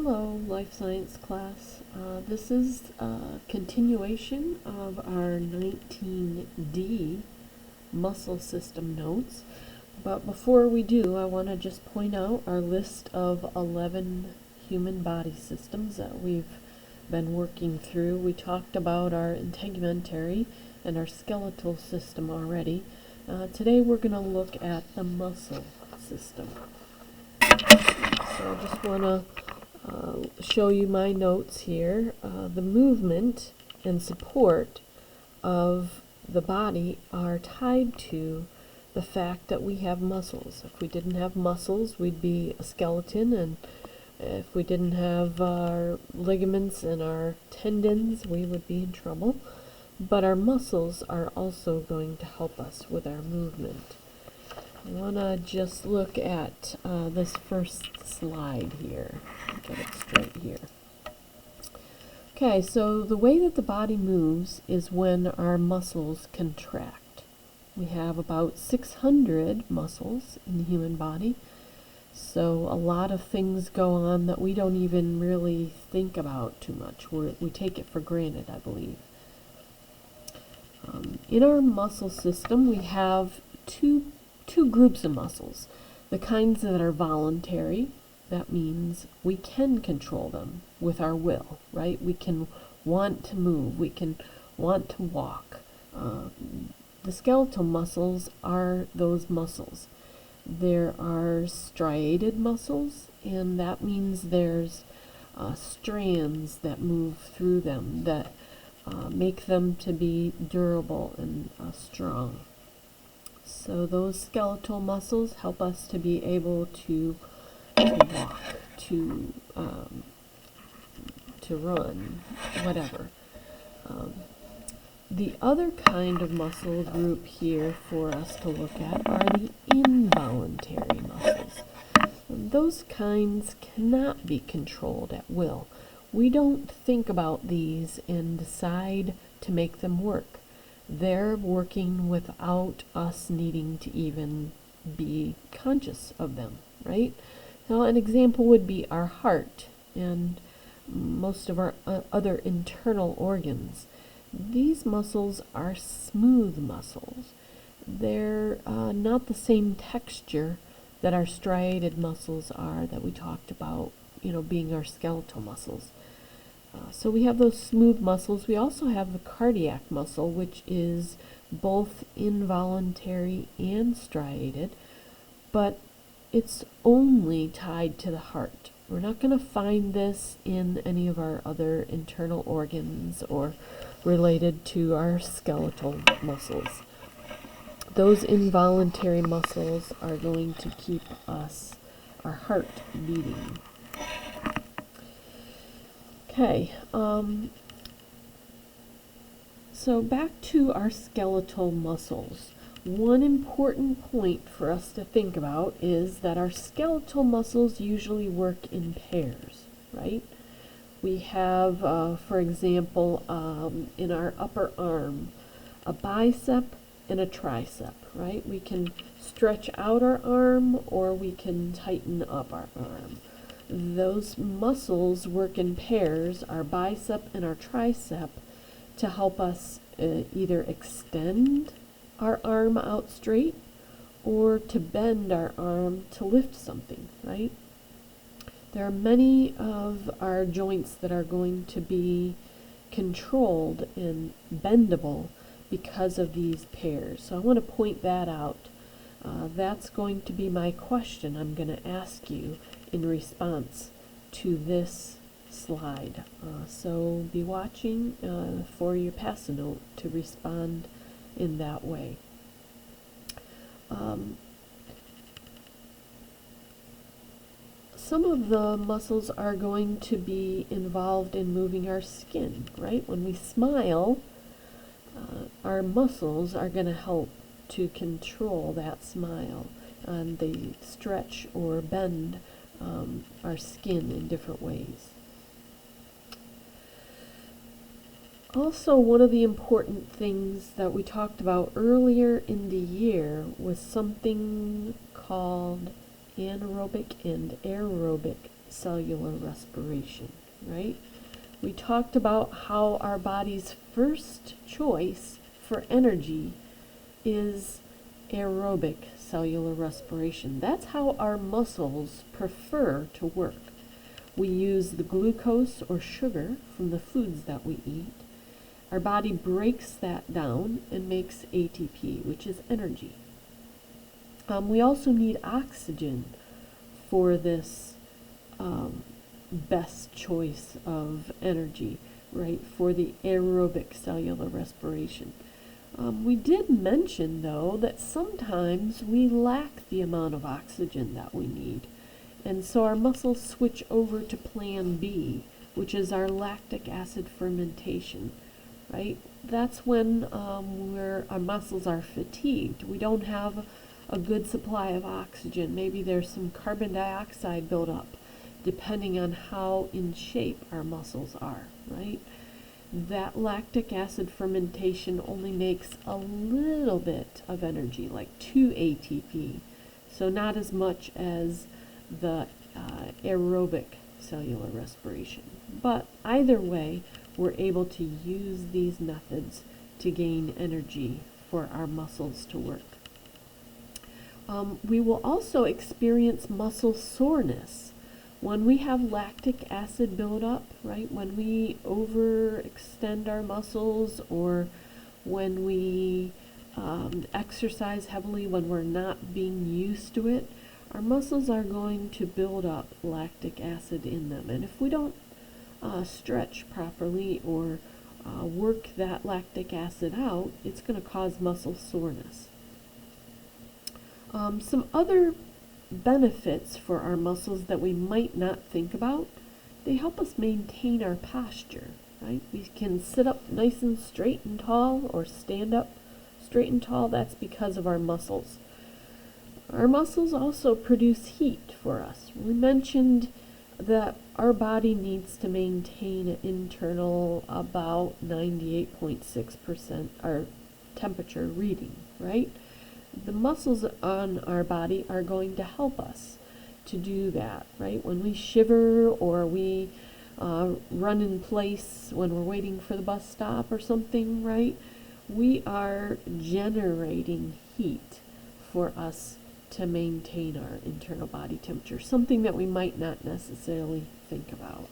Hello, Life Science class. This is a continuation of our 19D muscle system notes. But before we do, I want to just point out our list of 11 human body systems that we've been working through. We talked about our integumentary and our skeletal system already. Today we're going to look at the muscle system. So I just want to show you my notes here. The movement and support of the body are tied to the fact that we have muscles. If we didn't have muscles, we'd be a skeleton, and if we didn't have our ligaments and our tendons, we would be in trouble. But our muscles are also going to help us with our movement. I want to just look at this first slide here. Get it straight here. Okay, so the way that the body moves is when our muscles contract. We have about 600 muscles in the human body, so a lot of things go on that we don't even really think about too much. We take it for granted, I believe. In our muscle system, we have two groups of muscles. The kinds that are voluntary, that means we can control them with our will, right? We can want to move, we can want to walk. The skeletal muscles are those muscles. There are striated muscles, and that means there's strands that move through them that make them to be durable and strong. So those skeletal muscles help us to be able to walk, to run, whatever. The other kind of muscle group here for us to look at are the involuntary muscles. Those kinds cannot be controlled at will. We don't think about these and decide to make them work. They're working without us needing to even be conscious of them, right? Now, an example would be our heart and most of our other internal organs. These muscles are smooth muscles. They're not the same texture that our striated muscles are that we talked about, being our skeletal muscles. So we have those smooth muscles. We also have the cardiac muscle, which is both involuntary and striated, but it's only tied to the heart. We're not going to find this in any of our other internal organs or related to our skeletal muscles. Those involuntary muscles are going to keep our heart beating. Okay, so back to our skeletal muscles. One important point for us to think about is that our skeletal muscles usually work in pairs, right? We have, for example, in our upper arm, a bicep and a tricep, right? We can stretch out our arm or we can tighten up our arm. Those muscles work in pairs, our bicep and our tricep, to help us either extend our arm out straight or to bend our arm to lift something, right? There are many of our joints that are going to be controlled and bendable because of these pairs. So I want to point that out. That's going to be my question I'm going to ask you in response to this slide. So be watching for your pass-a-note to respond in that way. Some of the muscles are going to be involved in moving our skin, right? When we smile, our muscles are going to help to control that smile, and they stretch or bend our skin in different ways. Also, one of the important things that we talked about earlier in the year was something called anaerobic and aerobic cellular respiration, right? We talked about how our body's first choice for energy is aerobic cellular respiration. That's how our muscles prefer to work. We use the glucose or sugar from the foods that we eat. Our body breaks that down and makes ATP, which is energy. We also need oxygen for this best choice of energy, right, for the aerobic cellular respiration. We did mention, though, that sometimes we lack the amount of oxygen that we need. And so our muscles switch over to plan B, which is our lactic acid fermentation, right? That's when our muscles are fatigued. We don't have a good supply of oxygen. Maybe there's some carbon dioxide buildup, depending on how in shape our muscles are, right? That lactic acid fermentation only makes a little bit of energy, like 2 ATP, so not as much as the aerobic cellular respiration. But either way, we're able to use these methods to gain energy for our muscles to work. We will also experience muscle soreness when we have lactic acid buildup, right? When we overextend our muscles, or when we exercise heavily, when we're not being used to it, our muscles are going to build up lactic acid in them. And if we don't stretch properly or work that lactic acid out, it's going to cause muscle soreness. Some other benefits for our muscles that we might not think about: they help us maintain our posture, right? We can sit up nice and straight and tall, or stand up straight and tall. That's because of our muscles. Our muscles also produce heat for us. We mentioned that our body needs to maintain an internal about 98.6% our temperature reading, right? The muscles on our body are going to help us to do that, right? When we shiver, or we run in place when we're waiting for the bus stop or something, right? We are generating heat for us to maintain our internal body temperature, something that we might not necessarily think about.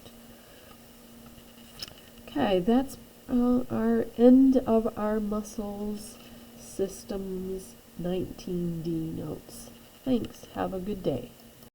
Okay, that's our end of our muscles systems 19D notes. Thanks. Have a good day.